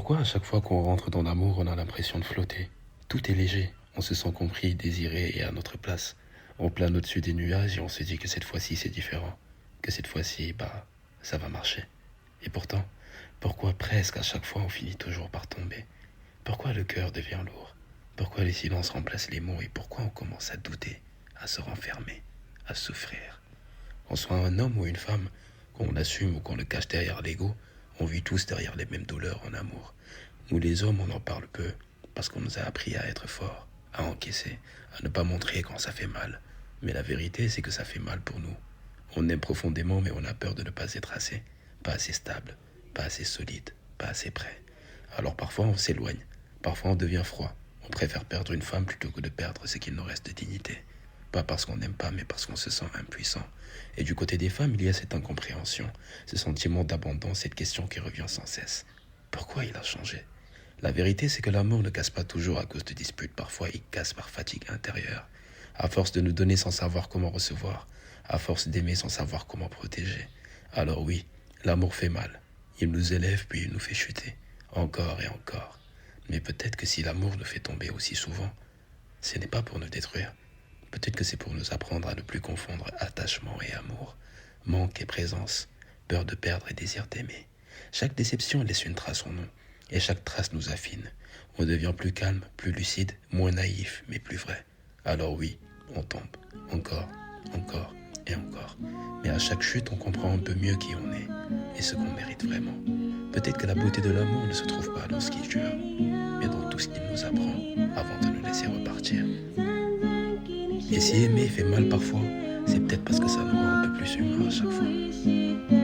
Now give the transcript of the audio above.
Pourquoi à chaque fois qu'on rentre dans l'amour, on a l'impression de flotter? Tout est léger, on se sent compris, désiré et à notre place. On plane au-dessus des nuages et on se dit que cette fois-ci c'est différent. Que cette fois-ci, ça va marcher. Et pourtant, pourquoi presque à chaque fois on finit toujours par tomber? Pourquoi le cœur devient lourd? Pourquoi les silences remplacent les mots et pourquoi on commence à douter, à se renfermer, à souffrir? Qu'on soit un homme ou une femme, qu'on assume ou qu'on le cache derrière l'ego, on vit tous derrière les mêmes douleurs en amour. Nous les hommes, on en parle peu, parce qu'on nous a appris à être forts, à encaisser, à ne pas montrer quand ça fait mal. Mais la vérité, c'est que ça fait mal pour nous. On aime profondément, mais on a peur de ne pas être assez, pas assez stable, pas assez solide, pas assez prêt. Alors parfois on s'éloigne, parfois on devient froid. On préfère perdre une femme plutôt que de perdre ce qu'il nous reste de dignité. Pas parce qu'on n'aime pas, mais parce qu'on se sent impuissant. Et du côté des femmes, il y a cette incompréhension, ce sentiment d'abandon, cette question qui revient sans cesse. Pourquoi il a changé? La vérité, c'est que l'amour ne casse pas toujours à cause de disputes. Parfois, il casse par fatigue intérieure. À force de nous donner sans savoir comment recevoir. À force d'aimer sans savoir comment protéger. Alors oui, l'amour fait mal. Il nous élève puis il nous fait chuter. Encore et encore. Mais peut-être que si l'amour nous fait tomber aussi souvent, ce n'est pas pour nous détruire. Peut-être que c'est pour nous apprendre à ne plus confondre attachement et amour, manque et présence, peur de perdre et désir d'aimer. Chaque déception laisse une trace en nous, et chaque trace nous affine. On devient plus calme, plus lucide, moins naïf, mais plus vrai. Alors oui, on tombe, encore, encore et encore. Mais à chaque chute, on comprend un peu mieux qui on est, et ce qu'on mérite vraiment. Peut-être que la beauté de l'amour ne se trouve pas dans ce qui dure, mais dans tout ce qu'il nous apprend avant de nous laisser repartir. Et si aimer fait mal parfois, c'est peut-être parce que ça nous rend un peu plus humains à chaque fois.